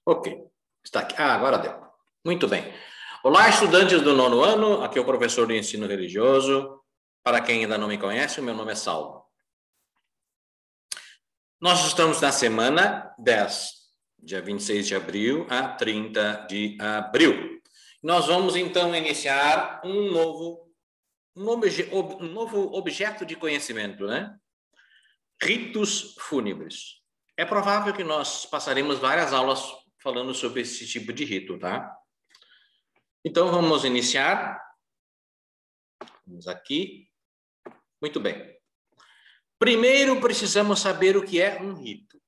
Ok, está aqui. Ah, agora deu. Muito bem. Olá, estudantes do 9º ano, aqui é o professor de ensino religioso. Para quem ainda não me conhece, o meu nome é Saulo. Nós estamos na semana 10, dia 26 de abril a 30 de abril. Nós vamos, então, iniciar um novo objeto de conhecimento, né? Ritos fúnebres. É provável que nós passaremos várias aulas falando sobre esse tipo de rito, tá? Então, vamos iniciar. Vamos aqui. Muito bem. Primeiro, precisamos saber o que é um rito.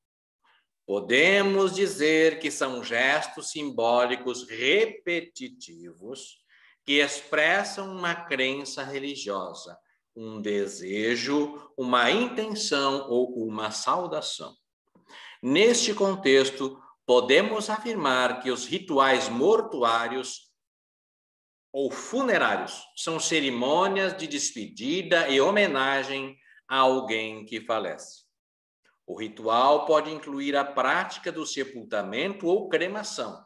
Podemos dizer que são gestos simbólicos repetitivos que expressam uma crença religiosa, um desejo, uma intenção ou uma saudação. Neste contexto, podemos afirmar que os rituais mortuários ou funerários são cerimônias de despedida e homenagem a alguém que falece. O ritual pode incluir a prática do sepultamento ou cremação,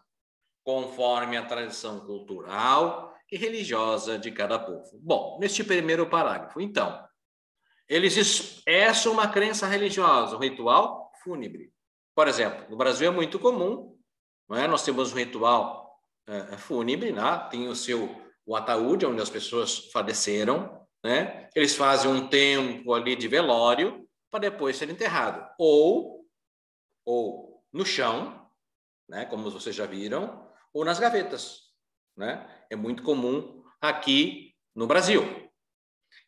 conforme a tradição cultural e religiosa de cada povo. Bom, neste primeiro parágrafo, então, eles expressam uma crença religiosa, um ritual fúnebre. Por exemplo, no Brasil é muito comum, não é? Nós temos um ritual fúnebre, né? Tem o ataúde, onde as pessoas faleceram, né? Eles fazem um tempo ali de velório para depois ser enterrado. Ou no chão, né? Como vocês já viram, ou nas gavetas, né? É muito comum aqui no Brasil.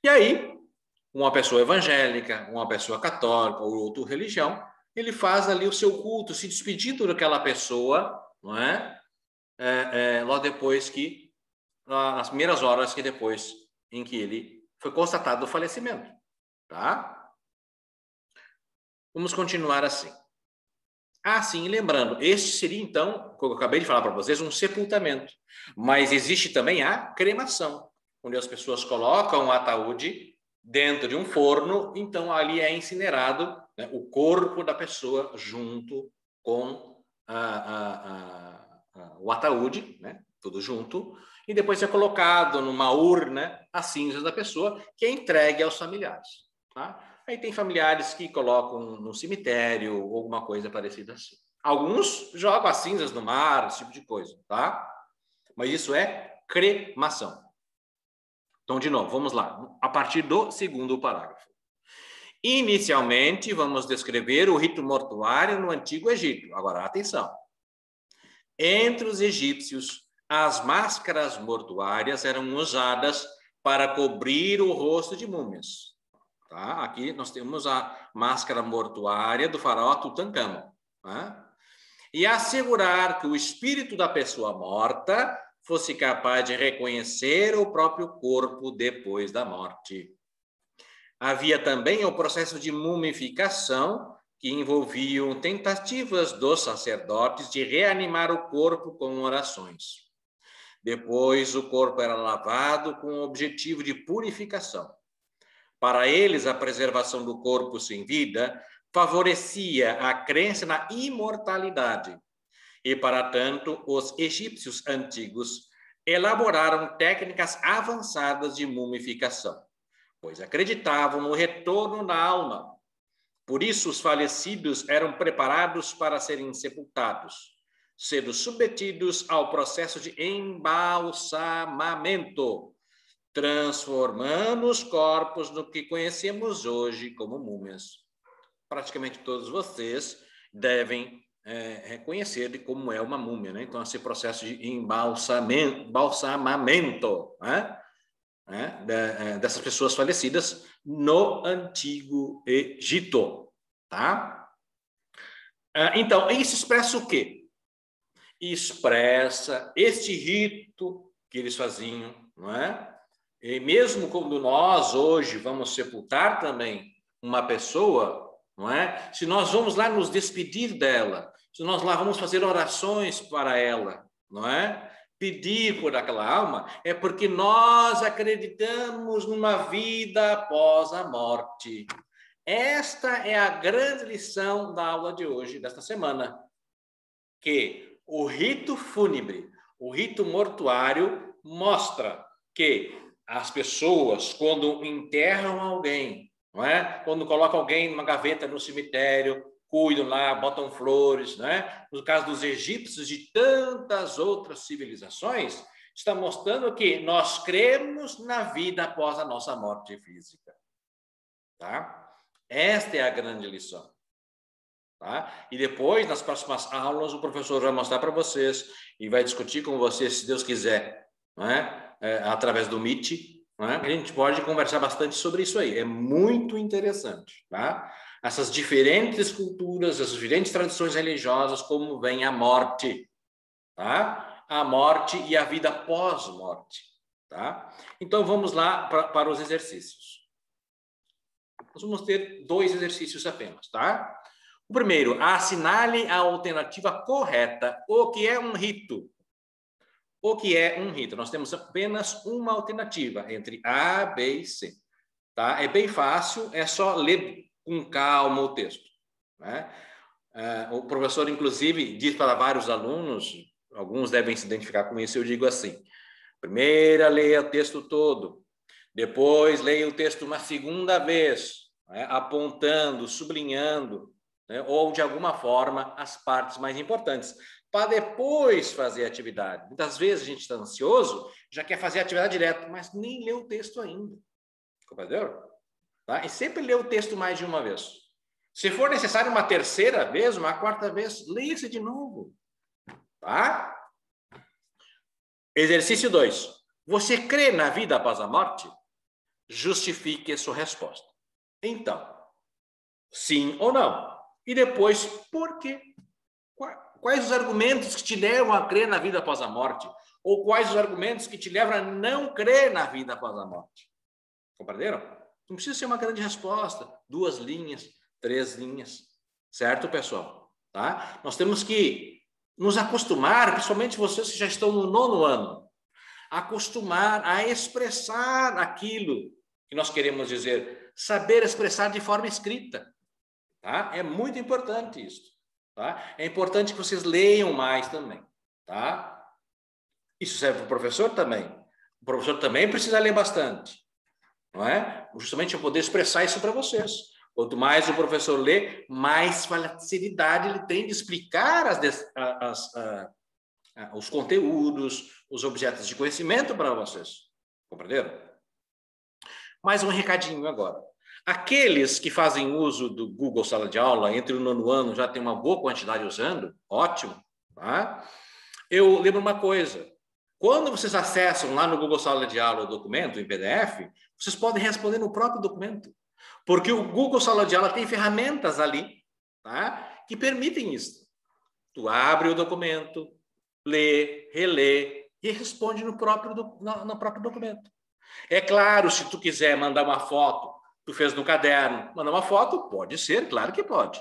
E aí, uma pessoa evangélica, uma pessoa católica ou outra religião, ele faz ali o seu culto, se despedindo daquela pessoa, não é? Logo depois que, nas primeiras horas que depois em que ele foi constatado o falecimento, tá? Vamos continuar assim. Sim, lembrando, este seria então, como eu acabei de falar para vocês, um sepultamento. Mas existe também a cremação, onde as pessoas colocam o ataúde dentro de um forno, então ali é incinerado, né, o corpo da pessoa junto com o ataúde, né, tudo junto, e depois é colocado numa urna as cinzas da pessoa, que é entregue aos familiares. Tá? Aí tem familiares que colocam no cemitério ou alguma coisa parecida assim. Alguns jogam as cinzas no mar, esse tipo de coisa, tá? Mas isso é cremação. Então, de novo, vamos lá. A partir do segundo parágrafo. Inicialmente, vamos descrever o rito mortuário no Antigo Egito. Agora, atenção. Entre os egípcios, as máscaras mortuárias eram usadas para cobrir o rosto de múmias. Tá? Aqui nós temos a máscara mortuária do faraó Tutancâmon. Tá? E assegurar que o espírito da pessoa morta fosse capaz de reconhecer o próprio corpo depois da morte. Havia também o processo de mumificação, que envolviam tentativas dos sacerdotes de reanimar o corpo com orações. Depois, o corpo era lavado com o objetivo de purificação. Para eles, a preservação do corpo sem vida favorecia a crença na imortalidade. E, para tanto, os egípcios antigos elaboraram técnicas avançadas de mumificação, pois acreditavam no retorno da alma. Por isso, os falecidos eram preparados para serem sepultados, sendo submetidos ao processo de embalsamamento, transformando os corpos no que conhecemos hoje como múmias. Praticamente todos vocês devem reconhecer de como é uma múmia, né? Então, esse processo de embalsamamento, né? Dessas pessoas falecidas no Antigo Egito, tá? Então, isso expressa o quê? Expressa este rito que eles faziam, não é? E mesmo quando nós hoje vamos sepultar também uma pessoa, não é? Se nós vamos lá nos despedir dela, se nós lá vamos fazer orações para ela, não é? Pedir por aquela alma, é porque nós acreditamos numa vida após a morte. Esta é a grande lição da aula de hoje, desta semana. Que O rito fúnebre, o rito mortuário, mostra que as pessoas, quando enterram alguém, não é? Quando colocam alguém numa gaveta no cemitério, cuidam lá, botam flores, não é? No caso dos egípcios e de tantas outras civilizações, está mostrando que nós cremos na vida após a nossa morte física. Tá? Esta é a grande lição. Tá? E depois, nas próximas aulas, o professor vai mostrar para vocês e vai discutir com vocês, se Deus quiser, não é? Através do Meet, não é? A gente pode conversar bastante sobre isso aí. É muito interessante. Tá? Essas diferentes culturas, essas diferentes tradições religiosas, como vem a morte. Tá? A morte e a vida pós-morte. Tá? Então, vamos lá para os exercícios. Nós vamos ter 2 exercícios apenas, tá? O primeiro, assinale a alternativa correta. O que é um rito? O que é um rito? Nós temos apenas uma alternativa entre A, B e C. Tá? É bem fácil, é só ler com calma o texto. Né? O professor, inclusive, diz para vários alunos, alguns devem se identificar com isso, eu digo assim: primeiro, leia o texto todo. Depois, leia o texto uma segunda vez, né? Apontando, sublinhando, né? Ou, de alguma forma, as partes mais importantes, para depois fazer a atividade. Muitas vezes a gente está ansioso, já quer fazer a atividade direto, mas nem lê o texto ainda. Compreendeu? Tá? E sempre lê o texto mais de uma vez. Se for necessário uma terceira vez, uma quarta vez, leia-se de novo. Tá? Exercício 2. Você crê na vida após a morte? Justifique a sua resposta. Então, sim ou não? E depois, por quê? Quais os argumentos que te levam a crer na vida após a morte? Ou quais os argumentos que te levam a não crer na vida após a morte? Compreenderam? Não precisa ser uma grande resposta, 2 linhas, 3 linhas. Certo, pessoal? Tá? Nós temos que nos acostumar, principalmente vocês que já estão no 9º ano, acostumar a expressar aquilo que nós queremos dizer, saber expressar de forma escrita. Tá? É muito importante isso. Tá? É importante que vocês leiam mais também. Tá? Isso serve para o professor também. O professor também precisa ler bastante. Não é? Justamente para poder expressar isso para vocês. Quanto mais o professor lê, mais facilidade ele tem de explicar os conteúdos, os objetos de conhecimento para vocês. Compreenderam? Mais um recadinho agora. Aqueles que fazem uso do Google Sala de Aula, entre o 9º ano já tem uma boa quantidade usando, ótimo. Tá? Eu lembro uma coisa. Quando vocês acessam lá no Google Sala de Aula o documento em PDF, vocês podem responder no próprio documento. Porque o Google Sala de Aula tem ferramentas ali, tá? Que permitem isso. Tu abre o documento, lê, relê e responde no próprio documento. É claro, se tu quiser mandar uma foto, tu fez no caderno, mandar uma foto, pode ser, claro que pode.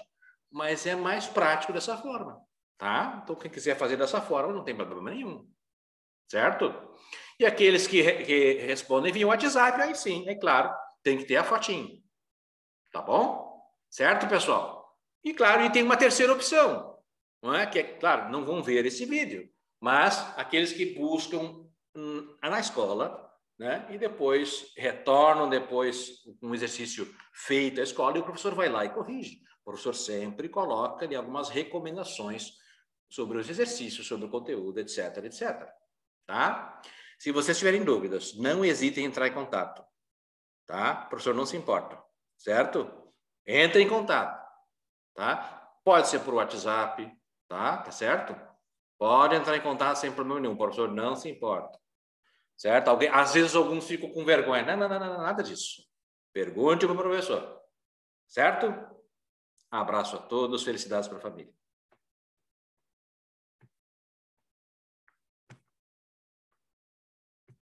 Mas é mais prático dessa forma, tá? Então, quem quiser fazer dessa forma, não tem problema nenhum. Certo? E aqueles que respondem via WhatsApp, aí sim, é claro, tem que ter a fotinho. Tá bom? Certo, pessoal? E claro, e tem uma terceira opção, não é? Que é, claro, não vão ver esse vídeo, mas aqueles que buscam na escola, né? E depois retornam depois um exercício feito à escola e o professor vai lá e corrige. O professor sempre coloca ali algumas recomendações sobre os exercícios, sobre o conteúdo, etc, etc. Tá? Se vocês tiverem dúvidas, não hesitem em entrar em contato. Tá? O professor não se importa. Certo? Entre em contato. Tá? Pode ser por WhatsApp. Tá certo? Pode entrar em contato sem problema nenhum. O professor não se importa. Certo? Às vezes alguns ficam com vergonha. Não, nada disso. Pergunte para o professor. Certo? Abraço a todos. Felicidades para a família.